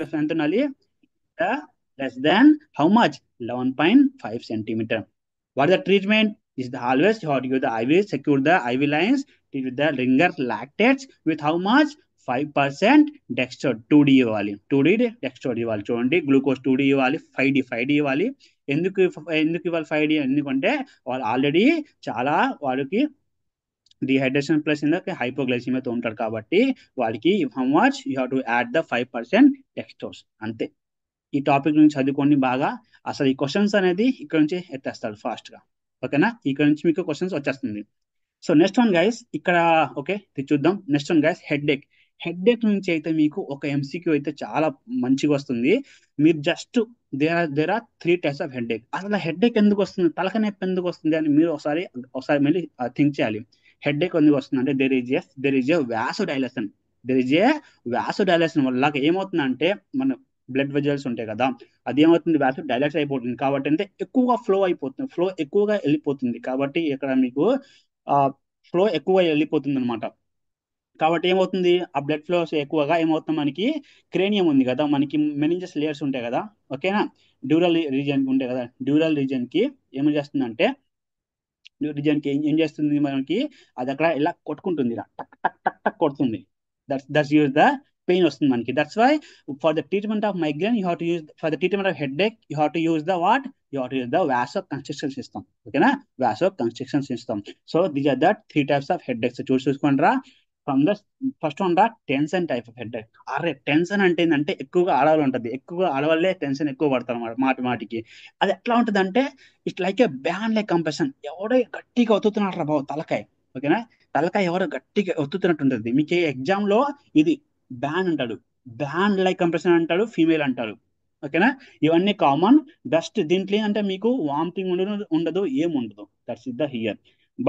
ఎంత ఉండాలి? Less than how much? 11.5 centimeter. What is the treatment? Is the always you have to use the IV, secure the IV lines with the ringer lactates with how much? 5% dextrose 2D ఇవ్వాలి. 2D dextrose ఇవ్వాలి. చూడండి glucose 2D ఇవ్వాలి, 5D ఇవ్వాలి. ఎందుకు ఎందుకు ఇవ్వాలి 5D? ఎందుకంటే వాళ్ళు ఆల్రెడీ చాలా వాళ్ళకి డిహైడ్రేషన్ ప్లస్ ఇందాక హైపోగ్లైసిమియాతో ఉంటారు కాబట్టి వాడికి how much you have to add the 5% dextrose. అంతే. ఈ టాపిక్ నుంచి చదువుకొని బాగా అసలు ఈ క్వశ్చన్స్ అనేది ఇక్కడ నుంచి ఎత్తేస్తాడు ఫాస్ట్ గా. ఓకేనా? ఇక్కడ నుంచి మీకు క్వశ్చన్స్ వచ్చేస్తుంది. సో నెక్స్ట్ వన్ గైస్ ఇక్కడ ఓకే చూద్దాం. నెక్స్ట్ వన్ గైస్ హెడ్ ఏక్ నుంచి అయితే మీకు ఒక ఎంసీక్యూ అయితే చాలా మంచిగా వస్తుంది. మీరు just there are 3 types of headache. అసలు హెడ్ ఏక్ ఎందుకు వస్తుంది, తలకాయ నొప్పి ఎందుకు వస్తుంది అని మీరు ఒకసారి మళ్ళీ థింక్ చేయాలి. హెడ్ ఏక్ ఎందుకు వస్తుంది అంటే దెర్ ఈజ్ ఏ వ్యాసోడైలేషన్ వల్ల ఏమవుతుందంటే మన బ్లడ్ వెజల్స్ ఉంటాయి కదా, అది ఏమవుతుంది వ్యాసో డైలెక్ట్ అయిపోతుంది కాబట్టి అంటే ఎక్కువగా ఫ్లో ఎక్కువగా వెళ్ళిపోతుంది కాబట్టి ఇక్కడ మీకు ఫ్లో ఎక్కువగా వెళ్ళిపోతుంది అనమాట. కాబట్టి ఏమవుతుంది ఆ బ్లడ్ ఫ్లోస్ ఎక్కువగా ఏమవుతుంది మనకి క్రేనియం ఉంది కదా, మనకి మెనింజస్ లేయర్స్ ఉంటాయి కదా, ఓకేనా, డ్యూరల్ రీజియన్ ఉంటాయి కదా, డ్యూరల్ రీజియన్ కి ఏం చేస్తుందంటే రీజియన్ కి ఏం చేస్తుంది మనకి అది అక్కడ ఇలా కొట్టుకుంటుంది, ఇలా టక్ టక్ టక్ టక్ కొడుతుంది. దట్స్ యూజ్ ద పెయిన్ వస్తుంది మనకి. That's why for the treatment of migraine you have to use, for the treatment of headache you have to use the what, you have to use the vaso construction system. ఓకేనా, vaso construction system. So these are the 3 types of headaches. చూసుకోండిరా. From the first one రా tension type of headache. అరే tension అంటే ఏంటంటే ఎక్కువగా ఆడవాళ్ళు ఉంటుంది, ఎక్కువగా ఆడవాళ్ళే టెన్షన్ ఎక్కువ పడతారు అన్నమాట మాటికి. అది ఎట్లా ఉంటుంది అంటే it's like A ban like compression. ఎవడో గట్టిగా ఒత్తుతున్నాడు రా బాబు తలకాయ. ఓకేనా, తలకాయ ఎవరో గట్టిగా ఒత్తుతున్నట్టు ఉంటుంది. మీకు ఎగ్జామ్ లో ఇది బ్యాన్ అంటాడు, బ్యాన్ లైక్ కంప్రెషన్ అంటాడు, ఫీమేల్ అంటారు. ఓకేనా, ఇవన్నీ కామన్. బెస్ట్ దీంట్లో ఏంటంటే మీకు వామిటింగ్ ఉండదు ఏముండదు. That's is the here.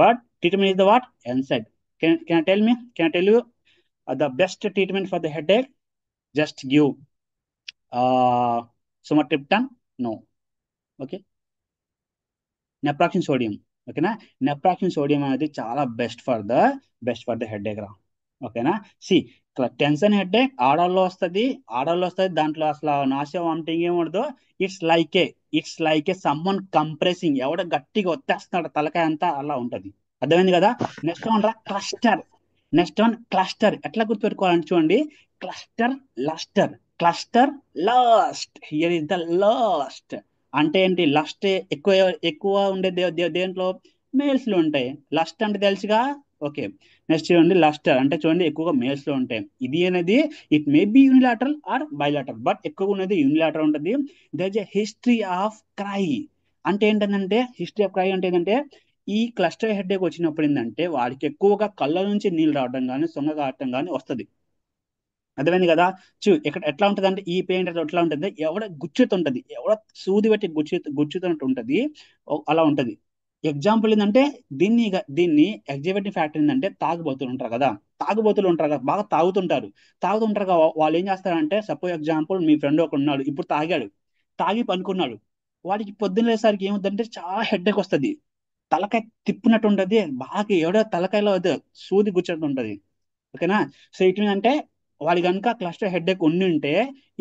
But treatment is the what NSAID. Can tell you the best treatment for the headache? Just give sumatriptan. No. Okay, naproxen sodium. ఓకేనా, naproxen sodium అనేది చాలా best for the headache రా. ఓకేనా, C tension head ఏక్ ఆడవాళ్ళు వస్తుంది, దాంట్లో అసలు nausea vomiting ఏముండదు. It's like A someone compressing, ఎవడ గట్టిగా వచ్చేస్తున్నాడు తలకాయ అంతా అలా ఉంటది. అర్థమైంది కదా? నెక్స్ట్ వన్ రా క్లస్టర్. ఎట్లా గుర్తుపెట్టుకోవాలని చూడండి. Cluster lustre, cluster last. Here is the last. అంటే ఏంటి? లస్ట్ ఎక్కువ ఎక్కువ ఉండే దేంట్లో? మేల్స్ లో ఉంటాయి. లస్ట్ అంటే తెలుసుగా. ఓకే, నెక్స్ట్ చూడండి లస్టర్ అంటే చూడండి ఎక్కువగా మేల్స్ లో ఉంటాయి. ఇది అనేది it may be unilateral or bilateral, but ఎక్కువగా ఉన్నది యూనిలాటరల్ ఉంటుంది. There is a history of cry. అంటే ఏంటంటే హిస్టరీ ఆఫ్ క్రై అంటే ఏంటంటే ఈ క్లస్టర్ హెడ్ ఏక్ వచ్చినప్పుడు ఏంటంటే వాడికి ఎక్కువగా కళ్ళ నుంచి నీళ్ళు రావడం కానీ సొంగ కావటం కానీ వస్తుంది. అర్థమైంది కదా? ఇక్కడ ఎట్లా ఉంటుంది అంటే ఈ పెయిన్ ఎట్లా ఉంటుంది, ఎవడ గుచ్చుతుంటది, ఎవడ సూది పెట్టి గుచ్చుతున్నట్టు ఉంటది, అలా ఉంటది. ఎగ్జాంపుల్ ఏంటంటే దీన్ని ఎగ్జిబిటింగ్ ఫ్యాక్టర్ ఏంటంటే తాగుబోతులు ఉంటారు కదా, బాగా తాగుతుంటారు కదా, వాళ్ళు ఏం చేస్తారంటే సపోజ్ ఎగ్జాంపుల్ మీ ఫ్రెండ్ ఒక ఉన్నాడు, ఇప్పుడు తాగి పనుకున్నాడు. వాడికి పొద్దున్న లేసరికి ఏముందంటే చాలా హెడ్ఏక్ వస్తుంది, తలకాయ తిప్పినట్టు ఉంటది, బాగా ఎవడో తలకాయలో సూది గుచ్చినట్టు ఉంటది. ఓకేనా, సో ఇటు వాడి కనుక క్లస్టర్ హెడ్ ఏక్ ఉండి ఉంటే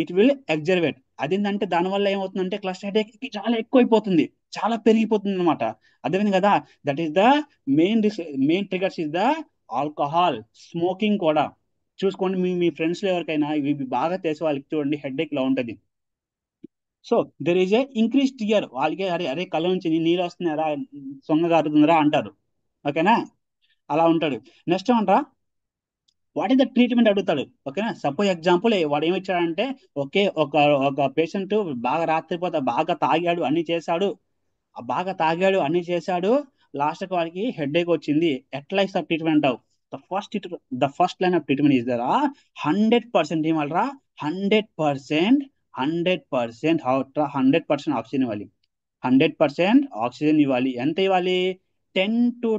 ఇట్ విల్ ఎగ్జర్వేట్. అదేంటంటే దానివల్ల ఏమవుతుందంటే క్లస్టర్ హెడ్ ఏక్ చాలా ఎక్కువైపోతుంది, చాలా పెరిగిపోతుంది అనమాట. అర్థమైంది కదా? That is the main triggers is the alcohol, smoking కూడా. చూసుకోండి మీ ఫ్రెండ్స్ లో ఎవరికైనా ఇవి బాగా తెలిసే వాళ్ళకి చూడండి హెడ్ ఏక్ లా ఉంటది. So there is a increase tear, వాళ్ళకి అరే అరే కళ్ళ నుంచి నీళ్ళు వస్తున్నారా, సొంగ కారుతుందిరా అంటారు. ఓకేనా, అలా ఉంటాడు. నెక్స్ట్ ఏమంటారా, వాట్ ఈస్ ద ట్రీట్మెంట్ అడుగుతాడు. ఓకేనా, సపోజ్ ఎగ్జాంపుల్ వాడు ఏమి ఇచ్చాడంటే ఓకే ఒక పేషెంట్ బాగా రాత్రిపోతే బాగా తాగాడు అన్ని చేశాడు, లాస్ట్ కి వాడికి హెడ్ ఏక్ వచ్చింది. ఎట్లా ఇస్తా ట్రీట్మెంట్ అంటావు? The first line of treatment is దరా 100% ఏమలరా, 100%, 100% 100% ఆక్సిజన్ ఇవ్వాలి. 100% ఆక్సిజన్ ఇవ్వాలి. ఎంత ఇవ్వాలి? 10 to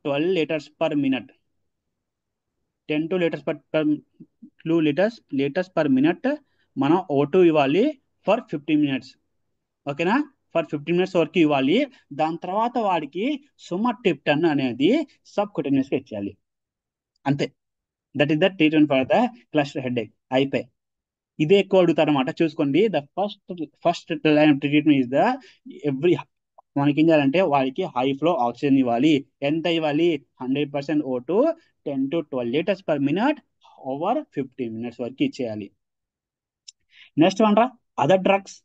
12 litres per minute. 2 litres per minute మనం O2 ఇవ్వాలి ఫర్ 15 మినిట్స్. ఓకేనా, ఫర్ 15 మినిట్స్ వరకు ఇవ్వాలి. దాని తర్వాత వాడికి సుమట్రిప్టన్ అనేది సబ్ కుటేనియస్ గా ఇచ్చేయాలి. అంతే. That is the treatment for the cluster headache. అయిపోయి ఇదే ఎక్కువ అడుగుతారు అనమాట. చూసుకోండి, the first line of treatment is the every, మనకి ఏం చేయాలంటే వారికి హై ఫ్లో ఆక్సిజన్ ఇవ్వాలి. ఎంత ఇవ్వాలి? 100% O2, 10 to 12 liters per minute over 15 minutes వరకు ఇచ్చేయాలి. నెక్స్ట్ వన్ రా, అదర్ డ్రగ్స్.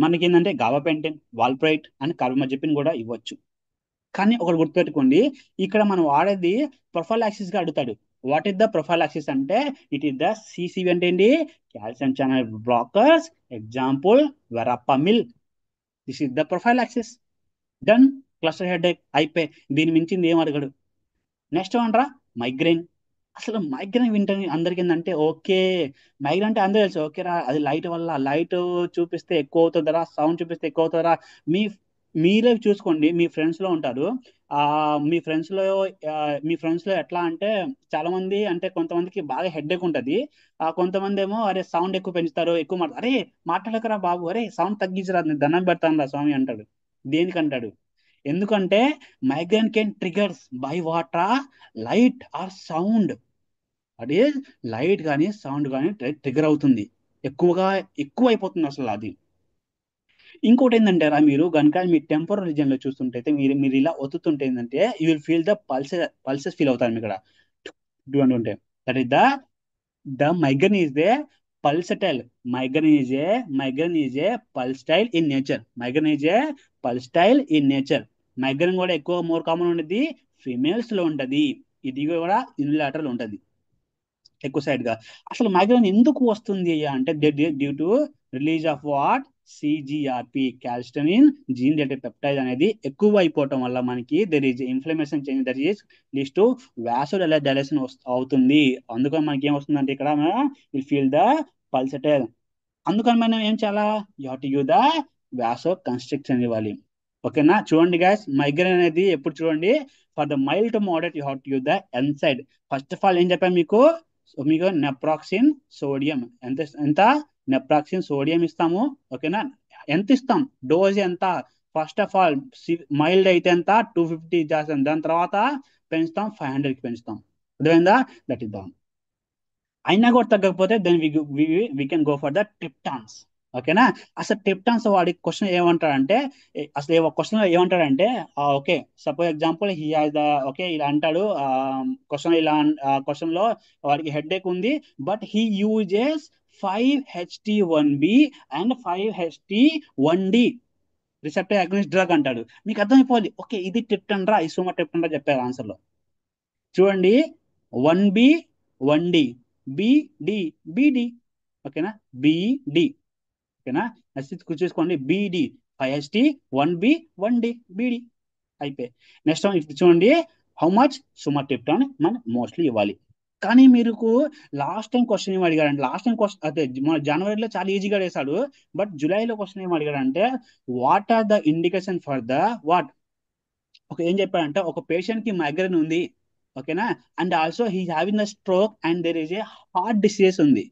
మనకి ఏంటంటే గాబాపెంటిన్, వాల్ప్రైట్ అండ్ కార్బమజెపిన్ కూడా ఇవ్వచ్చు. కానీ ఒకటి గుర్తుపెట్టుకోండి, ఇక్కడ మనం వాడేది ప్రొఫైలాక్సిస్ గా అడుగుతాడు. వాట్ ఇస్ ద ప్రొఫైలాక్సిస్ అంటే, ఇట్ ఈస్ ద సిసివి అంటే ఏంటి? Calcium channel blockers. Example verapamil. This is the prophylaxis. Done. Cluster head అయిపోయి, దీని మించింది ఏం అడగడు. నెక్స్ట్ అంటారా, మైగ్రేన్. అసలు మైగ్రేన్ వింటే అందరికి ఏంటంటే ఓకే, మైగ్రేన్ అంటే అందరూ తెలుసు, ఓకే రా అది లైట్ వల్ల, లైట్ చూపిస్తే ఎక్కువ అవుతుందరా, సౌండ్ చూపిస్తే ఎక్కువ అవుతుందరా. మీ మీరే చూసుకోండి, మీ ఫ్రెండ్స్ లో ఉంటారు. ఆ మీ ఫ్రెండ్స్ లో ఆ, మీ ఫ్రెండ్స్ లో ఎట్లా అంటే చాలా మంది అంటే కొంతమందికి బాగా హెడ్ఏక్ ఉంటది. కొంతమంది ఏమో అరే సౌండ్ ఎక్కువ పెంచుతారు, ఎక్కువ మాట, అరే మాట్లాడకరా బాబు, అరే సౌండ్ తగ్గించరా, నేను దండం పెడతాను రా స్వామి అంటాడు. దేనికంటాడు? ఎందుకంటే migraine can triggers by what? Light or sound. అది లైట్ కానీ సౌండ్ కానీ ట్రిగర్ అవుతుంది, ఎక్కువగా ఎక్కువ అయిపోతుంది అసలు అది. ఇంకోటి ఏంటంటే రా, మీరు కనుక మీ టెంపరరీ రీజియన్ లో చూస్తుంటే మీరు మీరు ఇలా ఒత్తుతుంటే ఏంటంటే you will feel the pulses feel అవుతారు మీకు ఇక్కడ. ఉంటే that is the migraine is they pulsatile. Migraine is a pulsatile in nature. Migraine is a pulsatile in nature. Migraine కూడా ఎక్కువ మోర్ కామన్ ఉండేది ఫీమేల్స్ లో ఉంటది. ఇది కూడా యూనిలాటరల్ ఉంటది ఎక్కువ సైడ్ గా. అసలు మైగ్రేన్ ఎందుకు వస్తుంది అంటే due to release of what? CGRP, calcitonin gene related peptide అనేది ఎక్కువ అయిపోవటం వల్ల మనకి there is inflammation change, that is leads to vasodilation అవుతుంది. అందుకని మనకి ఏం వస్తుందంటే ఇక్కడ విల్ ఫీల్ ద పల్సటైల్. అందుకని మనం ఏం చేయాలా? You have to give the vaso constriction ఇవ్వాలి. ఓకేనా? చూడండి గాయస్, మైగ్రేన్ అనేది ఎప్పుడు చూడండి, for the mild to moderate you have to give the NSAID. First of all ఏం చెప్పాను మీకు? మీకు నెప్రాక్సిన్ సోడియం ఎంత ఎంత నెప్రాక్సిన్ సోడియం ఇస్తాము. ఓకేనా? ఎంత ఇస్తాం? డోస్ ఎంత? ఫస్ట్ ఆఫ్ ఆల్ మైల్డ్ అయితే ఎంత? 250 చేస్తాం, దాని తర్వాత పెంచుతాం 500కి పెంచుతాం. అర్థమైందా? That is the. అయినా కూడా తగ్గకపోతే then we can go for the triptans. ఓకేనా? అసలు ట్రిప్టాన్స్ వాడి క్వశ్చన్ ఏమంటాడంటే, అసలు క్వశ్చన్ ఏమంటాడంటే, okay suppose example he has the, okay ఇలా అంటాడు క్వశ్చన్, ఇలా క్వశ్చన్ లో వాడికి హెడ్ ఏక్ ఉంది, but he uses 5HT1B and 5HT1D receptor అగ్నిస్ట్ drug అంటాడు. మీకు అర్థమైపోవాలి, ఓకే ఇది ట్రిప్టన్ రా, ఇసుమా ట్రిప్టన్ రా చెప్పారు ఆన్సర్ లో. చూడండి, 1B 1D, బిడి బిడి. ఓకేనా? బిడి. ఓకేనా? నెక్స్ట్ చూసుకోండి, బిడి 5HT1B 1D బిడి అయిపోయి. నెక్స్ట్ ఇప్పుడు చూడండి, హౌ మచ్ సుమాట్రిప్టాన్ మనం మోస్ట్లీ ఇవ్వాలి. కానీ మీకు లాస్ట్ టైం క్వశ్చన్ ఏం అడిగాడంటే, లాస్ట్ టైం క్వశ్చన్ అదే మన జనవరిలో చాలా ఈజీగా వేశాడు, బట్ జూలైలో క్వశ్చన్ ఏం అడిగాడంటే, what are the indication for the what? ఒక ఏం చెప్పాడంటే, ఒక పేషెంట్ కి మైగ్రేన్ ఉంది. ఓకేనా? And also he having the stroke and there is a heart disease ఉంది.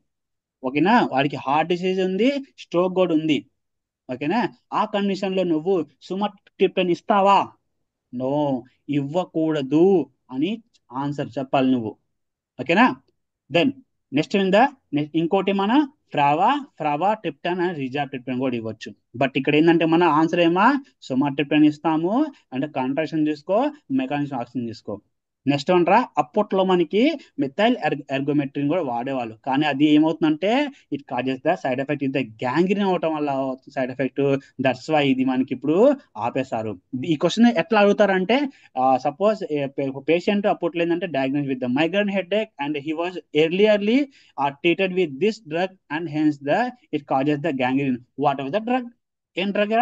ఓకేనా? వాడికి హార్ట్ డిసీజ్ ఉంది, స్ట్రోక్ కూడా ఉంది. ఓకేనా? ఆ కండిషన్ లో నువ్వు సుమట్రిప్టన్ ఇస్తావా? నో, ఇవ్వకూడదు అని ఆన్సర్ చెప్పాలి నువ్వు. ఓకేనా? దెన్ నెక్స్ట్ ఉందా, ఇంకోటి మన ఫ్రావా ఫ్రావా ట్రిప్టన్ అండ్ రిజా ట్రిప్టన్ కూడా ఇవ్వచ్చు. బట్ ఇక్కడ ఏంటంటే మన ఆన్సర్ ఏమా? సుమాట్రిప్టన్ ఇస్తాము, అంటే కాంట్రాక్షన్ తీసుకో, మెకానిజం ఆక్సిజన్ తీసుకో. నెక్స్ట్ అంటారా, అప్పట్లో మనకి మిథైల్ ఎర్గోమెట్రిన్ కూడా వాడేవాళ్ళు, కానీ అది ఏమవుతుందంటే it causes the side effect, ఇది గ్యాంగ్రీన్ అవటం వల్ల సైడ్ ఎఫెక్ట్. దట్స్ వై ఇది మనకి ఇప్పుడు ఆపేశారు. ఈ క్వశ్చన్ ఎట్లా అడుగుతారంటే, సపోజ్ పేషెంట్ అప్పట్లో ఏంటంటే diagnose with the migraine headache and he was earlierly treated with this drug and hence the it causes the gangrene. Whatever the drug? ఏం drug?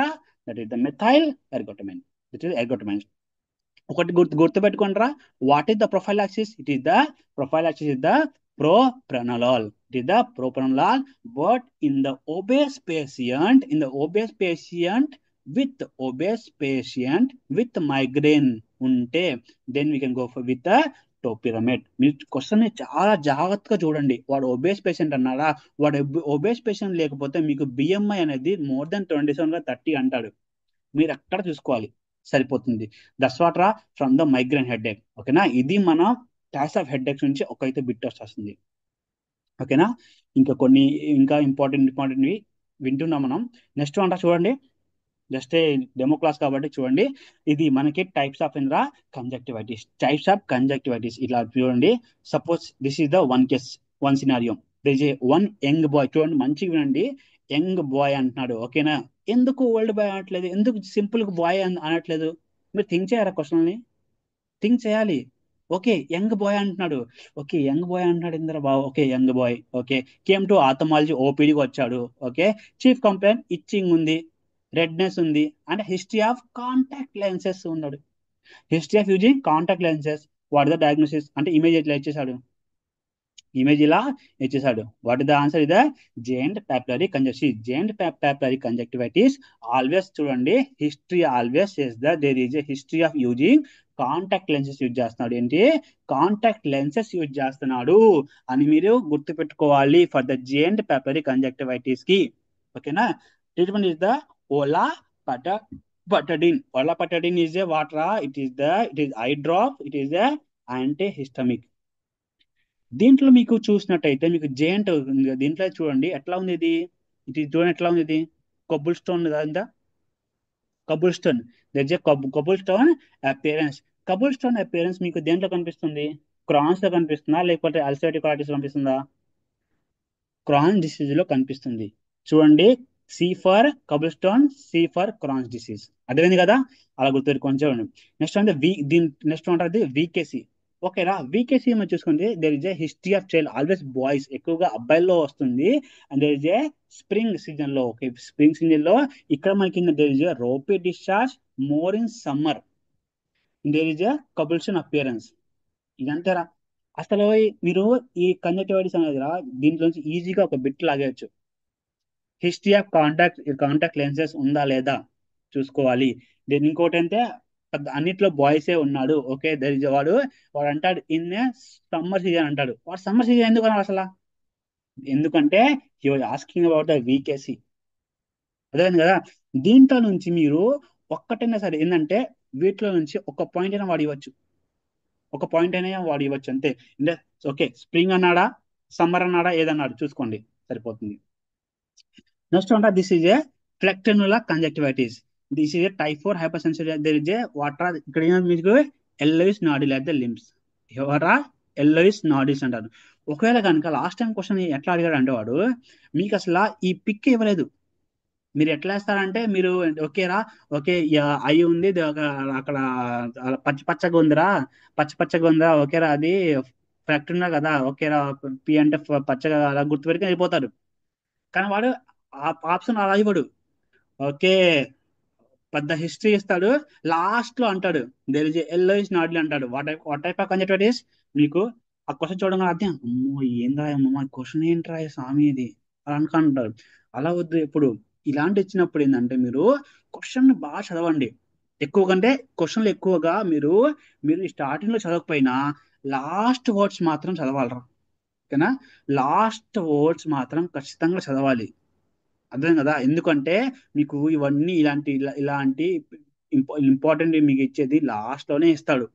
That is the methyl ergotamine. It is ergotamine. ఒకటి గుర్తుపెట్టుకుంటారా, what is the prophylaxis? It is the prophylaxis is the propranolol. It is the propranolol, but in the obese patient with migraine ఉంటే then we can go for with the టోపిరమేట్. మీరు question చాలా జాగ్రత్తగా చూడండి. వాడు obese patient అన్నారా, వాడు obese patient లేకపోతే మీకు బిఎంఐ అనేది మోర్ దెన్ 27 30 అంటాడు. మీరు ఎక్కడ చూసుకోవాలి, సరిపోతుంది. దట్స్ వాట్ రా ఫ్రమ్ ద మైగ్రేన్ హెడ్ ఏక్. ఓకేనా? ఇది మన టైప్స్ ఆఫ్ హెడ్ ఏక్స్ నుంచి ఒక అయితే బిట్ వస్తుంది. ఓకేనా? ఇంకా కొన్ని ఇంకా ఇంపార్టెంట్వి వింటున్నాం మనం. నెక్స్ట్ అంట చూడండి, జస్ట్ డెమో క్లాస్ కాబట్టి చూడండి. ఇది మనకి టైప్స్ ఆఫ్ ఇన్ రా కంజక్టివిటీస్, టైప్స్ ఆఫ్ కంజక్టివిటీస్. ఇలా చూడండి, suppose this is the one case, one scenario. This A one young boy, చూడండి మంచిగా వినండి. యంగ్ బాయ్ అంటున్నాడు, ఓకేనా? ఎందుకు ఓల్డ్ బాయ్ అనట్లేదు, ఎందుకు సింపుల్ బాయ్ అనట్లేదు? మీరు థింక్ చేయరా క్వశ్చన్ని? థింక్ చేయాలి. ఓకే, యంగ్ బాయ్ అంటున్నాడు. ఓకే, యంగ్ బాయ్ అంటున్నాడు Indra Babu. Okay, young boy. Okay, came to ophthalmology, ఓపీడీకి వచ్చాడు. ఓకే, చీఫ్ కంప్లైంట్ ఇచ్చింగ్ ఉంది, రెడ్నెస్ ఉంది, and history of contact lenses ఉన్నాడు. History of using contact lenses. What the diagnosis అంటే image ఎట్లా ఇచ్చేసాడు, ఇమేజ్ ఇలా ఇచ్చేసాడు. What is the answer? ఇద giant papillary conjunctive. Giant papillary conjunctivitis always చూడండి, history always says the there is a history of using contact lenses use చేస్తున్నాడు. ఏంటి? Contact lenses use చేస్తున్నాడు అని మీరు గుర్తుపెట్టుకోవాలి for the giant papillary conjunctivitis కి. ఓకేనా? Treatment is the olopatadine. Olopatadine is a water, it is eye drop, it is a anti histaminic. దీంట్లో మీకు చూసినట్టయితే మీకు జేంట్ దీంట్లో చూడండి ఎట్లా ఉంది ఇది. ఇది చూడండి ఎట్లా ఉంది ఇది. కొబ్బుల్ స్టోన్ కదా, కబుల్ stone. That is కబుల్ stone appearance. కబుల్ stone appearance మీకు దేంట్లో కనిపిస్తుంది? క్రాన్స్ లో కనిపిస్తుందా, లేకపోతే అల్సరేటివ్ కొలైటిస్ కనిపిస్తుందా? క్రాన్ డిసీజ్ లో కనిపిస్తుంది. చూడండి, C for cobblestone, C for Crohn's disease. అర్థమైంది కదా? అలా గుర్తుపెట్టుకొని చూడండి. నెక్స్ట్ అంటే దీని నెక్స్ట్ ఉంటుంది వికేసి. ఓకేనా? వికేసి మనం చూసుకుంటే there is a history of child, always boys, ఎక్కువగా అబ్బాయిల్లో వస్తుంది. And there is a spring season లో. ఓకే, స్ప్రింగ్ సీజన్ లో ఇక్కడ మనకి there is a ropy discharge more in summer. There is a cobblestone appearance. ఇదంతేరా. అసలు మీరు ఈ కంజక్టివిటీస్ అనేది దీంట్లో నుంచి ఈజీగా ఒక బిట్ లాగేయచ్చు. హిస్టరీ ఆఫ్ కాంటాక్ట్ లెన్సెస్ ఉందా లేదా చూసుకోవాలి. దెన్ ఇంకోటి అంటే అన్నిట్లో బాయ్సే ఉన్నాడు. ఓకే, దర్ ఇస్ వాడు వాడు అంటాడు ఇన్ సమ్మర్ సీజన్ అంటాడు. వాడు సమ్మర్ సీజన్ ఎందుకు అన్నాడు అసలు? ఎందుకంటే he was asking about the VKC. అర్థమైంది కదా? దీంట్లో నుంచి మీరు ఒక్కటైనా సరే ఏంటంటే వీటిలో నుంచి ఒక పాయింట్ అయినా వాడు ఇవ్వచ్చు, ఒక పాయింట్ అయినా వాడు ఇవ్వచ్చు అంతే. ఓకే, స్ప్రింగ్ అన్నాడా, సమ్మర్ అన్నాడా, ఏదన్నాడు చూసుకోండి, సరిపోతుంది. నెక్స్ట్ అంటే this is a phlyctenular conjunctivitis. This is a type 4 hyper sensitive. There is a water ఇక్కడ మీకు yellowish nodule at the limbus. ఎవరా? ఎల్లోయిస్ నాడిల్స్ అంటారు. ఒకవేళ కనుక లాస్ట్ టైం క్వశ్చన్ ఎట్లా అడిగాడు అంటే వాడు మీకు అసలు ఈ పిక్ ఇవ్వలేదు. మీరు ఎట్లా వేస్తారంటే మీరు ఓకేరా, ఓకే అయి ఉంది అక్కడ పచ్చ పచ్చగా ఉందిరా, పచ్చగా ఉందిరా, ఓకేరా అది ఫ్యాక్టరీనా కదా, ఓకేరా పి అంటే పచ్చగా అలా గుర్తుపెట్టుకుని వెళ్ళిపోతారు. కానీ వాడు ఆప్షన్ అలా ఇవ్వడు. ఓకే, పెద్ద హిస్టరీ ఇస్తాడు, లాస్ట్ లో అంటాడు దేర్ ఇస్ ఎల్లోయిష్ నాడ్లీ అంటాడు. వాట్ టైప్ ఆఫ్ కంజక్టివిటీస్ మీకు ఆ క్వశ్చన్ చూడగానే అర్థం, అమ్మో ఏందా అమ్మమ్మ క్వశ్చన్ ఏంట్రా ఈ స్వామి ఇది అని అనుకుంటారు. అలా వద్దు ఎప్పుడు. ఇలాంటి ఇచ్చినప్పుడు ఏంటంటే మీరు క్వశ్చన్ బాగా చదవండి. ఎక్కువ కంటే క్వశ్చన్లు ఎక్కువగా మీరు మీరు స్టార్టింగ్ లో చదవకపోయినా లాస్ట్ వర్డ్స్ మాత్రం చదవాలరా. ఓకేనా? లాస్ట్ వర్డ్స్ మాత్రం ఖచ్చితంగా చదవాలి. అర్థం కదా? ఎందుకంటే మీకు ఇవన్నీ ఇలాంటి ఇంపార్టెంట్ మీకు ఇచ్చేది లాస్ట్ లోనే ఇస్తాడు.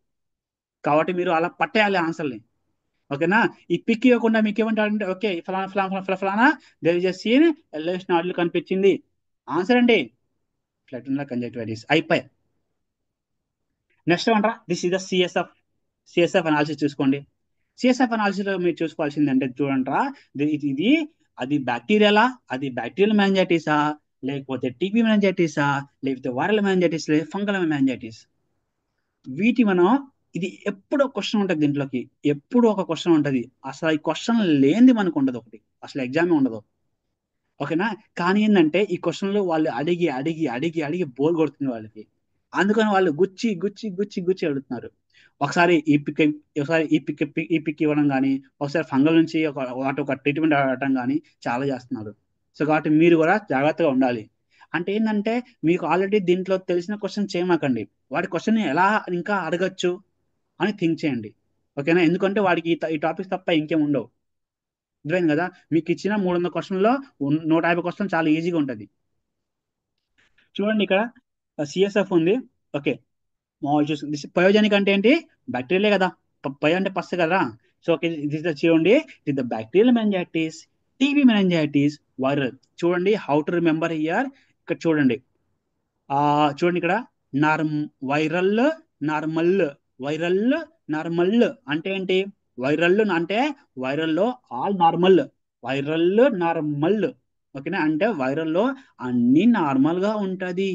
కాబట్టి మీరు అలా పట్టేయాలి ఆన్సర్ని. ఓకేనా? ఈ పిక్ ఇవ్వకుండా మీకు ఏమంటాడంటే ఓకే ఫలానా ఫలానా ఫలానా ఫలానా there is a seen yellowish నాడులు కనిపించింది. ఆన్సర్ అండి ఫ్లెటన్ల కంజక్టివిటీస్ అయిపోయి. నెక్స్ట్ ఏమంటారా? This is the CSF analysis చూసుకోండి. సిఎస్ఎఫ్ అనాలిసిస్ లో మీరు చూసుకోవాల్సింది అంటే చూడండిరా, ఇది అది బ్యాక్టీరియలా, అది బ్యాక్టీరియల్ మ్యాంజైటిసా, లేకపోతే టీబీ మ్యాంజైటిసా, లేకపోతే వైరల్ మ్యాంజైటిస్, లేదా ఫంగల్ మ్యాంజైటిస్. వీటి మనం ఇది ఎప్పుడు ఒక క్వశ్చన్ ఉంటుంది దీంట్లోకి, ఎప్పుడు ఒక క్వశ్చన్ ఉంటుంది. అసలు ఈ క్వశ్చన్ లేనిది మనకు ఉండదు, ఒకటి అసలు ఎగ్జామ్ ఉండదు. ఓకేనా? కానీ ఏంటంటే ఈ క్వశ్చన్లు వాళ్ళు అడిగి అడిగి అడిగి అడిగి బోర్ కొడుతుంది వాళ్ళకి. అందుకని వాళ్ళు గుచ్చి గుచ్చి గుచ్చి గుచ్చి అడుగుతున్నారు. ఒకసారి ఈ పిక్ ఇవ్వడం కానీ, ఒకసారి ఫంగల్ నుంచి వాటి ఒక ట్రీట్మెంట్ అడగటం కానీ చాలా చేస్తున్నారు. సో కాబట్టి మీరు కూడా జాగ్రత్తగా ఉండాలి. అంటే ఏంటంటే మీకు ఆల్రెడీ దీంట్లో తెలిసిన క్వశ్చన్ చేయమాకండి. వాడి క్వశ్చన్ ఎలా ఇంకా అడగచ్చు అని థింక్ చేయండి. ఓకేనా? ఎందుకంటే వాడికి ఈ టాపిక్స్ తప్ప ఇంకేం ఉండవు. అర్థమైంది కదా? మీకు ఇచ్చిన 300 క్వశ్చన్లో 150 క్వశ్చన్ చాలా ఈజీగా ఉంటుంది. చూడండి ఇక్కడ సిఎస్ఎఫ్ ఉంది. ఓకే, మామూలు చూసి పయోజనిక్ అంటే ఏంటి? బ్యాక్టీరియలే కదా. పయో అంటే పస్సు కదా. సో ఓకే, చూడండి ఇది the bacterial meningitis TB meningitis viral. చూడండి హౌ టు రిమెంబర్ హియర్. ఇక్కడ చూడండి. ఆ చూడండి ఇక్కడ norm viral normal viral normal అంటే ఏంటి? వైరల్ అంటే వైరల్లో ఆల్ నార్మల్, వైరల్ నార్మల్. ఓకేనా? అంటే వైరల్లో అన్ని నార్మల్ గా ఉంటది.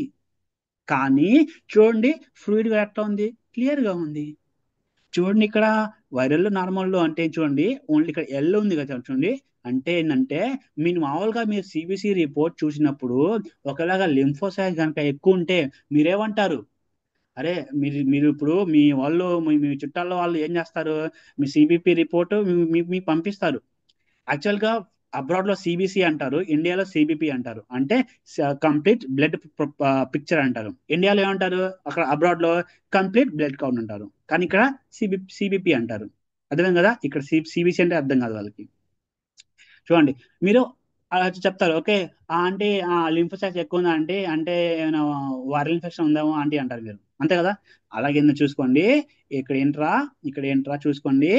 కానీ చూడండి ఫ్లూయిడ్ ఎట్లా ఉంది? క్లియర్ గా ఉంది. చూడండి ఇక్కడ వైరల్ నార్మల్ అంటే చూడండి ఓన్లీ ఇక్కడ ఎల్ ఉంది కదా చూడండి. అంటే ఏంటంటే మీరు మామూలుగా మీరు సిబిసి రిపోర్ట్ చూసినప్పుడు ఒకలాగా లింఫోసైట్ కనుక ఎక్కువ ఉంటే మీరేమంటారు? అరే మీరు మీరు ఇప్పుడు మీ వాళ్ళు మీ చుట్టాల వాళ్ళు ఏం చేస్తారు? మీ సిబిపి రిపోర్ట్ మీకు పంపిస్తారు. యాక్చువల్గా అబ్రాడ్ లో సిబిసి అంటారు, ఇండియాలో సిబిపి అంటారు. అంటే కంప్లీట్ బ్లడ్ పిక్చర్ అంటారు. ఇండియాలో ఏమంటారు? అక్కడ అబ్రాడ్ లో కంప్లీట్ బ్లడ్ కౌంట్ అంటారు. కానీ ఇక్కడ సిబిపి అంటారు. అర్థం కదా? ఇక్కడ సిబిసి అంటే అర్థం కాదు వాళ్ళకి. చూడండి మీరు అలా చెప్తారు. ఓకే అంటే లింఫోసైట్స్ ఎక్కువ ఉందా అంటే అంటే ఏమైనా వైరల్ ఇన్ఫెక్షన్ ఉందేమో ఆంటీ అంటారు మీరు. అంతే కదా? అలాగే చూసుకోండి. ఇక్కడ ఏంట్రా ఇక్కడ ఏంట్రా చూసుకోండి.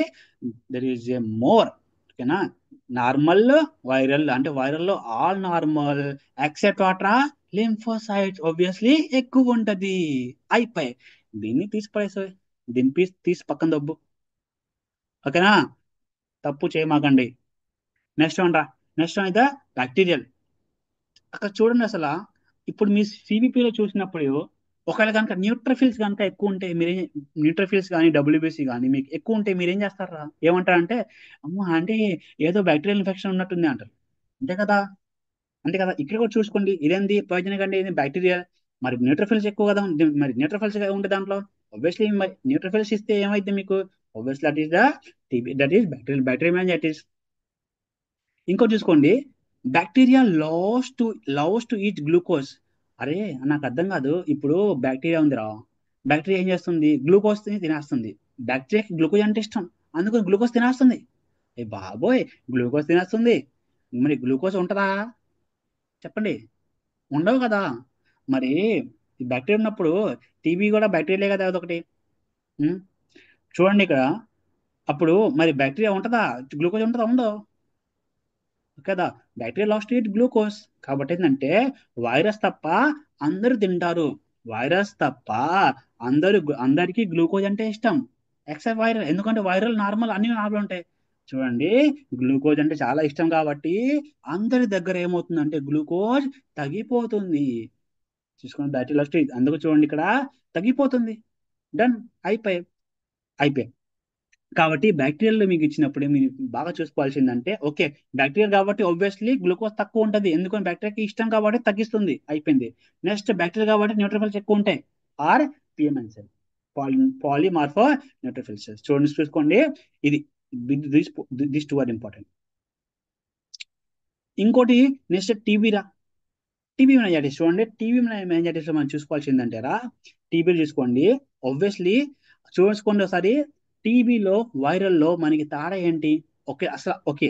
There is a more. ఓకేనా? నార్మల్ వైరల్ అంటే వైరల్లో ఆల్ నార్మల్ ఎక్సెప్ట్ వాట్రా లింఫోసైట్స్ ఆబ్వియస్లీ ఎక్కువ ఉంటది. అయిపోయి దీన్ని తీసి పడేసాయి. దీన్ని తీసి పక్కన దబ్బు. ఓకేనా? తప్పు చేయమాకండి. నెక్స్ట్ వన్ రా. నెక్స్ట్ వన్ అయితే బ్యాక్టీరియల్. అక్కడ చూడండి అసలు ఇప్పుడు మీ సివిపిలో చూసినప్పుడు ఒకవేళ కనుక న్యూట్రోఫిల్స్ కనుక ఎక్కువ ఉంటే మీరేం, న్యూట్రోఫిల్స్ కానీ డబ్ల్యూబీసీ కానీ మీకు ఎక్కువ ఉంటే మీరేం చేస్తారా? ఏమంటారంటే అమ్మ అంటే ఏదో బ్యాక్టీరియల్ ఇన్ఫెక్షన్ ఉన్నట్టుంది అంటారు. అంతే కదా? అంతే కదా? ఇక్కడ కూడా చూసుకోండి. ఇదేంది పాయిజన్ కంటే ఇది బ్యాక్టీరియా. మరి న్యూట్రోఫిల్స్ ఎక్కువ కదా మరి న్యూట్రోఫిల్స్ ఉంటే దాంట్లో ఆబ్వియస్లీ మరి న్యూట్రోఫిల్స్ ఇస్తే ఏమైంది మీకు? Obviously that is the TB, that is bacterial meningitis. ఇంకో చూసుకోండి. Bacteria loves to eat glucose. అరే నాకు అర్థం కాదు. ఇప్పుడు బ్యాక్టీరియా ఉందిరా. బ్యాక్టీరియా ఏం చేస్తుంది? గ్లూకోజ్ తినేస్తుంది. బ్యాక్టీరియాకి గ్లూకోజ్ అంటే ఇష్టం. అందుకని గ్లూకోజ్ తినేస్తుంది. ఏ బాబోయ్, గ్లూకోజ్ తినేస్తుంది. మరి గ్లూకోజ్ ఉంటుందా? చెప్పండి. ఉండవు కదా? మరి ఈ బ్యాక్టీరియా ఉన్నప్పుడు టీబీ కూడా బ్యాక్టీరియా కదా అదొకటి. ఉం? చూడండి ఇక్కడ. అప్పుడు మరి బ్యాక్టీరియా ఉంటుందా? గ్లూకోజ్ ఉంటుందా? ఉండవు కదా? Bacteria lost it glucose. కాబట్టి ఏంటంటే వైరస్ తప్ప అందరూ తింటారు. వైరస్ తప్ప అందరికీ గ్లూకోజ్ అంటే ఇష్టం. Except viral. ఎందుకంటే వైరల్ నార్మల్ అన్ని నార్మల్ ఉంటాయి. చూడండి గ్లూకోజ్ అంటే చాలా ఇష్టం కాబట్టి అందరి దగ్గర ఏమవుతుందంటే గ్లూకోజ్ తగ్గిపోతుంది. చూసుకోండి బ్యాక్టీరియా లాస్ట్ అందుకు చూడండి ఇక్కడ తగ్గిపోతుంది. డన్. అయిపోయి అయిపోయి కాబట్టి బ్యాక్టీరియల్ మీకు ఇచ్చినప్పుడు మీరు బాగా చూసుకోవాల్సిందంటే ఓకే బ్యాక్టీరియా కాబట్టి ఆబ్వియస్లీ గ్లూకోజ్ తక్కువ ఉంటుంది. ఎందుకంటే బ్యాక్టీరియాకి ఇష్టం కాబట్టి తగ్గిస్తుంది. అయిపోయింది. నెక్స్ట్ బ్యాక్టీరియా కాబట్టి న్యూట్రోఫిల్స్ ఎక్కువ ఉంటాయి. Or PMN cell, polymorpho neutrophils. చూసుకోండి. ఇది దిస్ టూ ఆర్ ఇంపార్టెంట్. ఇంకోటి నెక్స్ట్ టీబీ. టీబీ మెనింజైటిస్ చూడండి. టీబీ మెనింజైటిస్ లో మనం చూసుకోవాల్సిందంటారా? టీబీలు చూసుకోండి. ఆబ్వియస్లీ చూసుకోండి ఒకసారి. టీబీలో వైరల్లో మనకి తేడా ఏంటి? ఓకే అసలు ఓకే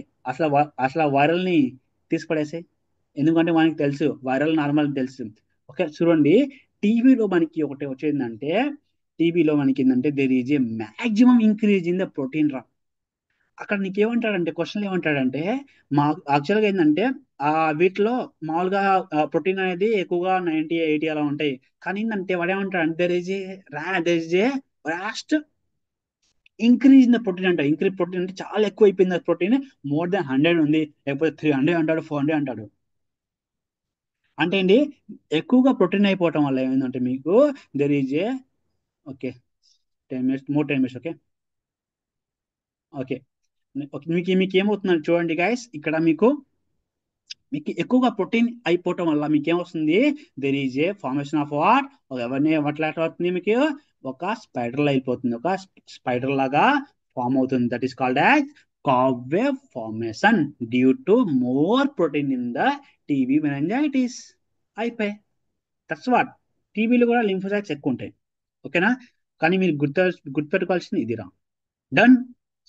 అసలు వైరల్ ని తీసిపడేసే. ఎందుకంటే మనకి తెలుసు వైరల్ నార్మల్ తెలుసు. ఓకే చూడండి. టీబీలో మనకి ఒకటి వచ్చేందంటే టీబీలో మనకి ఏంటంటే there is a maximum increase in the protein రా. అక్కడ నీకేమంటాడంటే క్వశ్చన్లు ఏమంటాడంటే మా యాక్చువల్గా ఏంటంటే ఆ వీటిలో మామూలుగా ప్రోటీన్ అనేది ఎక్కువగా 90-80 అలా ఉంటాయి. కానీ ఏంటంటే వాడు ఏమంటాడు there is a vast increase in the protein అంట. ఇంక్రీజ్ ప్రోటీన్ అంటే చాలా ఎక్కువ అయిపోయింది ప్రోటీన్. మోర్ దెన్ 100 ఉంది, లేకపోతే 300 అంటాడు, 400 అంటాడు. అంటే ఏంటి? ఎక్కువగా ప్రోటీన్ అయిపోవటం వల్ల ఏమైందంటే మీకు there is A okay 10 minutes more 10 minutes. Okay okay okay మీకు ఏమవుతుందంటే చూడండి గైస్ ఇక్కడ మీకు ఎక్కువగా ప్రోటీన్ అయిపోవటం వల్ల మీకు ఏమొస్తుంది? There is A formation of what ఎవరిని ఎట్లా అవుతుంది మీకు? ఒక స్పైడర్ అయిపోతుంది. ఒక స్పైడర్ లాగా ఫామ్ అవుతుంది. That is called as cobweb formation due to more protein in the TB meningitis. అయిపోయి దట్స్ వాట్. టీబీలో కూడా లింఫోసైట్స్ ఎక్కువ ఉంటాయి. ఓకేనా? కానీ మీరు గుర్తుపెట్టుకోవాల్సింది ఇదిరా. డన్.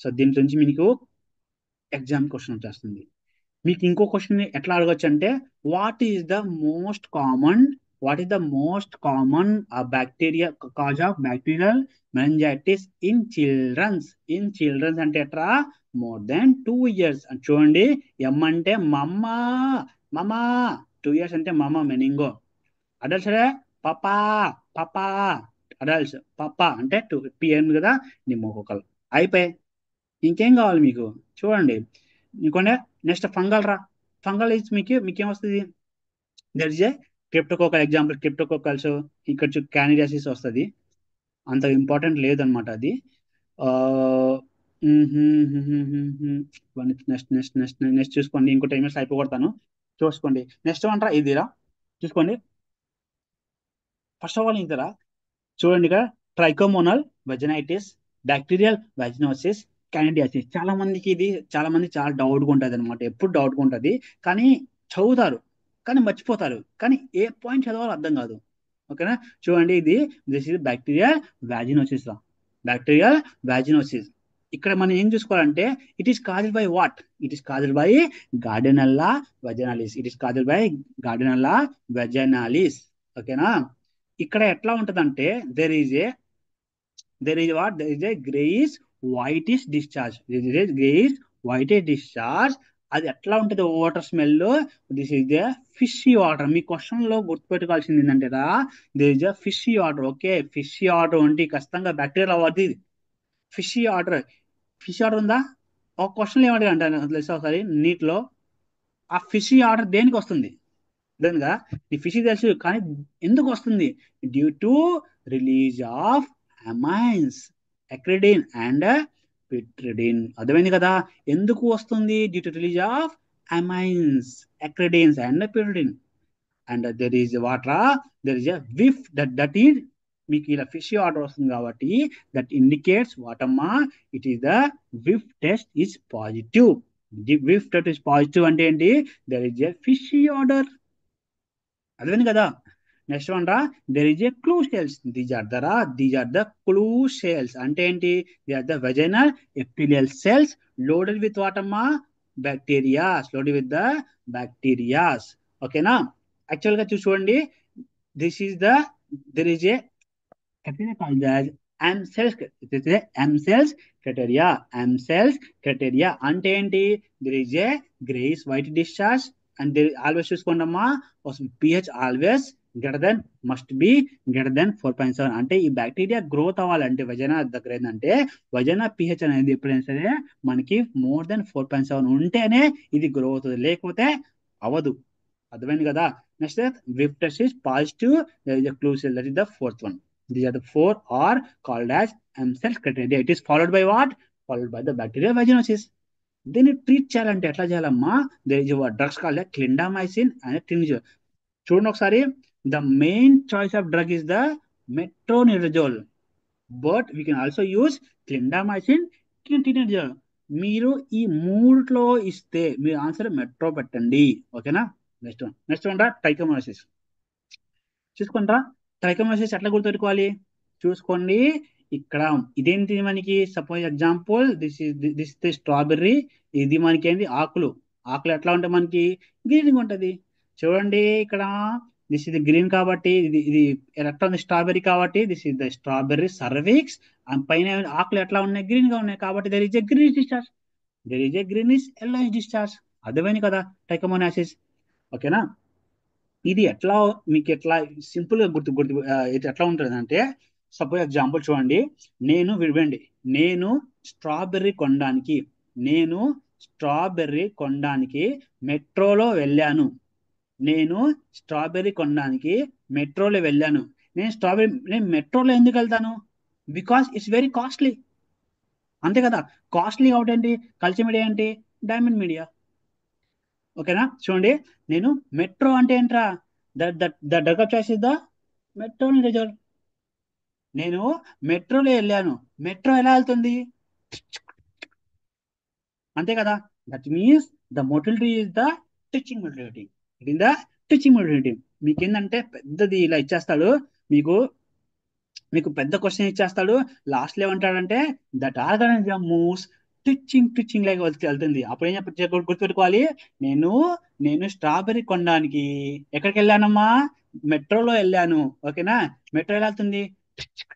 సో దీని నుంచి మీకు ఎగ్జామ్ క్వశ్చన్ వచ్చేస్తుంది. మీకు ఇంకో క్వశ్చన్ ఎట్లా అడగచ్చు అంటే what is the most common What is the most common bacteria cause of bacterial meningitis in childrens? In childrens అంటే ఎట్రా మోర్ దెన్ 2 years చూడండి. ఎమ్ అంటే మమ్మ, మమ్మ. 2 years అంటే మమ్మ మెనింగో. అడల్ట్స్ అంటే పపా, పపా. అడల్ట్స్ పప్పా అంటే పిఎం కదా నిమ్మోకలు. అయిపోయి ఇంకేం కావాలి మీకు? చూడండి ఇంకొండే. నెక్స్ట్ ఫంగల్ రా. ఫంగల్ ఇస్ మీకేం వస్తుంది? That is a cryptococcal. Example cryptococcals. ఇక్కడ క్యానిడియాసిస్ వస్తుంది. అంత ఇంపార్టెంట్ లేదనమాట అది. నెక్స్ట్ నెక్స్ట్ నెక్స్ట్ నెక్స్ట్ చూసుకోండి. ఇంకో 10 minutes అయిపోగొడతాను. చూసుకోండి. నెక్స్ట్ అంటారా ఇదిరా. చూసుకోండి. ఫస్ట్ ఆఫ్ ఆల్ ఇదిరా. చూడండి ఇక్కడ ట్రైకోమోనల్ వెజనైటిస్, బ్యాక్టీరియల్ వెజినోసిస్, క్యాండిడియాసిస్. చాలా మంది చాలా డౌట్గా ఉంటుంది అనమాట. ఎప్పుడు డౌట్గా ఉంటుంది. కానీ చదువుతారు, కానీ మర్చిపోతారు. కానీ ఏ పాయింట్ చదవాలో అర్థం కాదు. ఓకేనా? చూడండి దిస్ ఇస్ బ్యాక్టీరియల్ వ్యాజినోసిస్ రా. Bacterial vaginosis. ఇక్కడ మనం ఏం చూసుకోవాలంటే it is caused by what? It is caused by gardnerella vaginalis. It is caused by gardnerella vaginalis. ఓకేనా? ఇక్కడ ఎట్లా ఉంటదంటే there is a greyish whitish discharge. Greyish whitish discharge. అది ఎట్లా ఉంటుంది water smell? This is a fishy water. మీ question లో గుర్తుపెట్టుకోవాల్సింది ఏంటంటే this is a fishy water. Okay, fishy water అంటే ఖచ్చితంగా బ్యాక్టీరియల్ అవ్వదు. Fishy water. ఫిష్ వాటర్ ఉందా? ఒక క్వశ్చన్ ఏమంటే అంటాను తెలుసా ఒకసారి నీటిలో. ఆ ఫిషీ వాటర్ దేనికి వస్తుంది? విధంగా ఈ ఫిష్ తెలుసు, కానీ ఎందుకు వస్తుంది? Due to release of amines, acridine and pyridine. అర్థమైంది కదా? ఎందుకు వస్తుంది? Due to release of amines, acridines and pyridine. And there is water, there is a whiff that is మీకు ఇలా ఫిష్ ఆర్డర్ వస్తుంది కాబట్టి దట్ ఇండికేట్స్ వాటమ్మా it is the whiff test is positive. Whiff test is positive అంటే ఏంటి? There is a fish odour. అర్థమైంది కదా? Next one రా. There is a clue cells. These are the clue cells. అంటే ఏంటి? They are the vaginal epithelial cells loaded with what అమ్మా? Bacterias. Loaded with the bacterias. ఓకేనా? Actual గా చూడండి. This is the there is a called as M cells. This is a M cells criteria. M cells criteria అంటే ఏంటి? There is a grayish white discharge and there always చూసుకోండమ్మా pH always greater than must be greater than 4.7. అంటే ఈ bacteria growth అవ్వాలంటే వజనా దగ్గర ఏంటంటే వజనా pH అనేది ఎప్పుడైనా సరే మనకి మోర్ దెన్ 4.7 ఉంటేనే ఇది గ్రో అవుతుంది, లేకపోతే అవ్వదు. అర్థమైంది కదా? Next whiff test is positive. That is the clue cell. That is the fourth one. These are the 4 are called as M cell criteria. It is followed by what? Followed by the bacterial vaginosis. Then it treat చేయాలంటే ఎట్లా చేయాలమ్మా? There is a drugs called as clindamycin and tinidazole. చూడండి ఒకసారి. The main choice of drug is the metronidazole, but we can also use clindamycin, tinidazole. మీరు ఈ మూడిట్లో ఇస్తే మీరు ఆన్సర్ మెట్రో పెట్టండి. ఓకేనా? Next one trichomoniasis. చూసుకుంటా ట్రైకోమోనాసిస్ ఎట్లా గుర్తుపెట్టుకోవాలి? చూసుకోండి. ఇక్కడ ఇదేంటి మనకి? Suppose example this strawberry. ఇది మనకి ఏంటి? ఆకులు ఎట్లా ఉంటాయి మనకి? గ్రీన్ ఉంటది. చూడండి ఇక్కడ దిస్ ఇది గ్రీన్ కాబట్టి ఇది ఎట్లా ఉంది? స్ట్రాబెర్రీ కాబట్టి this is the strawberry cervix. పైన ఆకులు ఎట్లా ఉన్నాయి? గ్రీన్ గా ఉన్నాయి కాబట్టి there is a greenish discharge. There is a greenish yellowish discharge. అర్థమైంది కదా ట్రైకోమోనాసిస్? ఓకేనా? ఇది ఎట్లా మీకు ఎట్లా సింపుల్ గా ఇది ఎట్లా ఉంటుంది అంటే సపోజ్ ఎగ్జాంపుల్ చూడండి. నేను స్ట్రాబెర్రీ కొనడానికి మెట్రోలో వెళ్ళాను. నేను మెట్రోలో ఎందుకు వెళ్తాను? Because it's very costly. అంతే కదా? కాస్ట్లీ కాబట్టి ఏంటి? కల్చర్ మీడియా ఏంటి? Diamond media. ఓకేనా? చూడండి. నేను మెట్రో అంటే ఏంట్రా? The drug of choice is the metronidazole. నేను మెట్రోలో వెళ్ళాను. మెట్రో ఎలా వెళ్తుంది? అంతే కదా? That means the motility is the teaching motility. It is the teaching motility. మీకు ఏంటంటే పెద్దది ఇలా ఇచ్చేస్తాడు. మీకు పెద్ద క్వశ్చన్ ఇచ్చేస్తాడు. లాస్ట్ లో ఏమంటాడంటే that organism moves stitching stitching లాగా వెళ్తుంది. అప్పుడు ఏం గుర్తుపెట్టుకోవాలి. నేను నేను స్ట్రాబెర్రీ కొనడానికి ఎక్కడికి వెళ్ళానమ్మా? మెట్రోలో వెళ్ళాను. ఓకేనా? మెట్రో ఎలా వెళ్తుంది?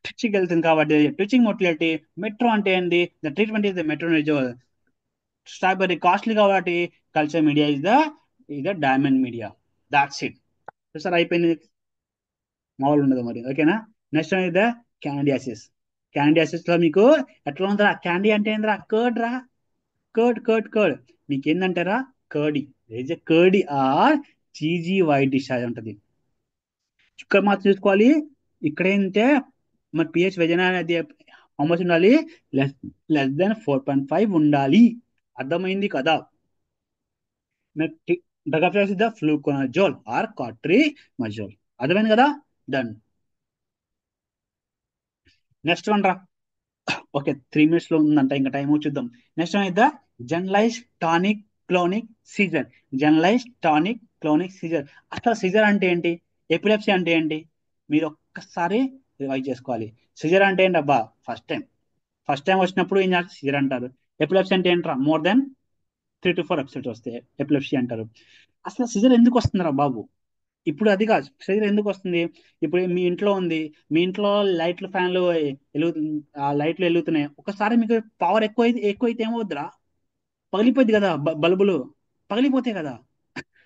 టిచ్చింగ్ వెళ్తుంది కాబట్టి టిచ్చింగ్ మొటిలిటీ. మెట్రో అంటే ఏంది? The treatment is the metro. Strawberry costly కాబట్టి culture media is the diamond media. That's it. Sir అయిపోయింది. మామూలు ఉండదు మరి. ఓకేనా? Next is the candidiasis. Candidiasis లో మీకు ఎట్లా ఉందిరా? క్యాండీ అంటే ఏందిరా? కర్డ్ రా. కర్డ్. మీకు ఏందంటారా? Curdy. Curdy or cheesy white dish అది ఉంటది. ఇక్కడ మాత్రం చూసుకోవాలి. ఇక్కడ ఏంటంటే మన పిహెచ్ వెజన అనేది హౌ మచ్ ఉండాలి? లెస్ లెస్ దెన్ 4.5 ఉండాలి. అర్థమైంది కదా? Drug of choice is the fluconazole or clotrimazole. అర్థమైంది కదా? డన్. నెక్స్ట్ వన్ రా. ఓకే, 3 minutes లో ఉందంట, ఇంకా టైం చూద్దాం. Next one is the generalize tonic clonic seizure. Generalize tonic clonic seizure. అసలు సీజర్ అంటే ఏంటి? ఎపిలెప్సీ అంటే ఏంటి? మీరు ఒక్కసారి రివైజ్ చేసుకోవాలి. సీజర్ అంటే ఏంటి అబ్బా? ఫస్ట్ టైం వచ్చినప్పుడు ఏం చేస్తారు? సీజర్ అంటారు. ఎపిలెప్సీ అంటే ఏంట్రా? మోర్ దెన్ 3 to 4 episodes వస్తే ఎపిలెప్సీ అంటారు. అసలు సీజర్ ఎందుకు వస్తుందిరా బాబు? ఇప్పుడు అది కాదు, సీజర్ ఎందుకు వస్తుంది. ఇప్పుడు మీ ఇంట్లో ఉంది. మీ ఇంట్లో లైట్లు ఫ్యాన్లు వెలుగు ఆ లైట్లు వెలుగుతున్నాయి. ఒకసారి మీకు పవర్ ఎక్కువైతే ఏమవుద్దిరా? పగిలిపోద్ది కదా. బల్బులు పగిలిపోతాయి కదా.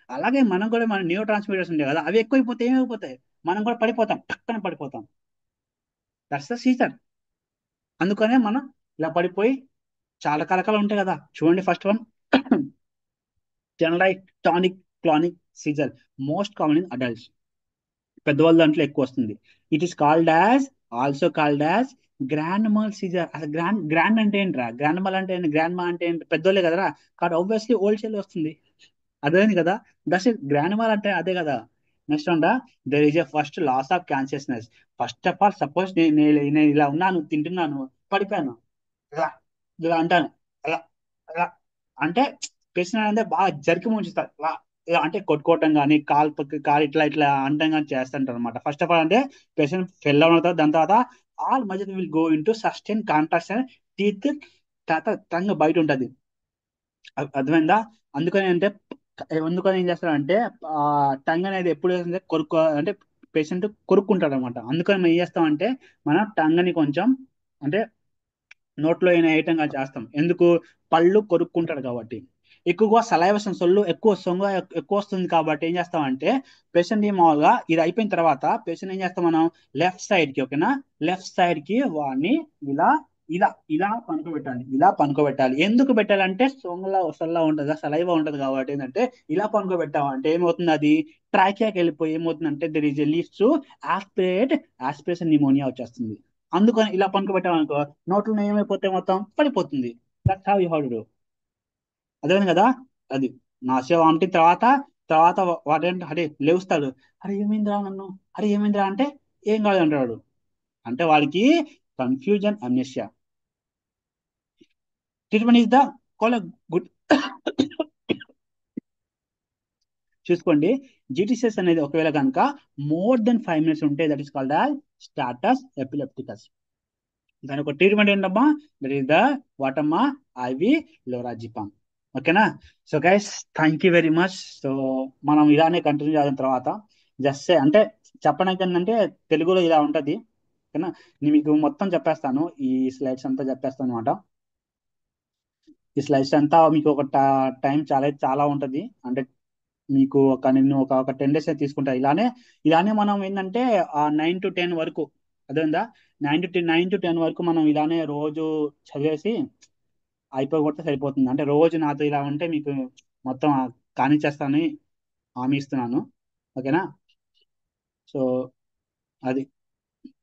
అలాగే మనం కూడా మన న్యూరో ట్రాన్స్మిటర్స్ ఉంటాయి కదా, అవి ఎక్కువైపోతే ఏమైపోతాయి? మనం కూడా పడిపోతాం, టక్కన పడిపోతాం. That's the seizure. అందుకనే మనం ఇలా పడిపోయి చాలా కలకలు ఉంటాయి కదా. చూడండి first one. Generalize tonic clonic seizure most common in adults. పెద్దవాళ్ళ దాంట్లో ఎక్కువ వస్తుంది. It is called as also called as grand mal seizure. అసలు గ్రాండ్ అంటే ఏంట్రా? గ్రాండ్ మల్ అంటే ఏంటి? గ్రాండ్ మా అంటే ఏంటి? పెద్దోళ్ళే కదరా. కాబట్టి ఆబ్వియస్లీ ఓల్డ్ చైల్డ్ వస్తుంది. అదేంది కదా. That's it. గ్రాండ్ మల్ అంటే అదే కదా. నెక్స్ట్ అంట, there is a first loss of consciousness. First of all suppose నేను ఇలా ఉన్నాను, తింటున్నాను, పడిపోయాను, ఇలా ఇలా అంటాను, అలా అలా అంటే పేషెంట్ అంటే బాగా జరికి ముంచుతారు. ఇలా ఇలా అంటే కొట్టుకోవటం కానీ కాలు ఇట్లా ఇట్లా అంటం కానీ చేస్తుంటారు అనమాట. ఫస్ట్ ఆఫ్ ఆల్ అంటే పేషెంట్ ఫెల్ అవుతారు. దాని తర్వాత ఆల్ మధ్య will go in to sustain contraction. Teeth తర్వాత టంగ్ బయట ఉంటది. అర్థమైందా? అందుకని అంటే ఎందుకని ఏం చేస్తారంటే ఆ టంగ్ అనేది ఎప్పుడు వేస్తుంటే అంటే పేషెంట్ కొరుక్కుంటాడు అనమాట. అందుకని మనం ఏం చేస్తామంటే మనం టంగ్ ని కొంచెం అంటే నోట్లో అయిన ఐటంగా చేస్తాం. ఎందుకు? పళ్ళు కొరుక్కుంటాడు కాబట్టి. ఎక్కువగా సలైవేషన్ సొల్లు ఎక్కువ వస్తుంది కాబట్టి ఏం చేస్తామంటే పేషెంట్ మామూలుగా ఇది అయిపోయిన తర్వాత పేషెంట్ ఏం చేస్తాం మనం? లెఫ్ట్ సైడ్ కి, ఓకేనా, లెఫ్ట్ సైడ్ కి వాడిని ఇలా ఇలా ఇలా పనుకోబెట్టాలి. ఇలా పనుకోబెట్టాలి. ఎందుకు పెట్టాలంటే సొల్లా ఉంటది, సలైవా ఉంటది కాబట్టి ఏంటంటే ఇలా పనుకోబెట్టామంటే ఏమవుతుంది? అది ట్రాకియాకి వెళ్ళిపోయి ఏమవుతుందంటే there is leads to aspiration pneumonia వచ్చేస్తుంది. అందుకని ఇలా పనుకోబెట్టామనుకో నోట్లో ఏమైపోతే మొత్తం పడిపోతుంది. That's how you how to do. అర్థమైంది కదా? అది నాసియా వామిటింగ్ తర్వాత తర్వాత వాడేంటి అరే లేవుస్తాడు. అరే ఏమైందిరా నన్ను? అరే ఏమైందిరా అంటే ఏం కాదు అంటాడు. అంటే వాడికి confusion amnesia. Treatment is the call good. చూసుకోండి. జీటీసీఎస్ అనేది ఒకవేళ కనుక more than 5 minutes ఉంటే that is called as status epilepticus. దాని ఒక ట్రీట్మెంట్ ఏంటమ్మా? దట్ ఈస్ ద వాటమ్మా? IV lorazepam. ఓకేనా? So guys, thank you very much. So మనం ఇలానే కంటిన్యూ చేసిన తర్వాత జస్ట్ అంటే చెప్పడానికి ఏంటంటే తెలుగులో ఇలా ఉంటది. ఓకేనా? నేను మీకు మొత్తం చెప్పేస్తాను. ఈ స్లైడ్స్ అంతా చెప్పేస్తాను అనమాట. ఈ స్లైడ్స్ అంతా మీకు ఒక టైం చాలా చాలా ఉంటది. అంటే మీకు నేను ఒక 10 days తీసుకుంటా. ఇలానే మనం ఏంటంటే ఆ 9 to 10 వరకు, అదేందా, 9 to 10 వరకు మనం ఇలానే రోజు చదివేసి అయిపోగొడితే సరిపోతుంది. అంటే రోజు నాతో ఇలా ఉంటే మీకు మొత్తం కానిచ్చేస్తానని హామీ ఇస్తున్నాను. ఓకేనా? సో అది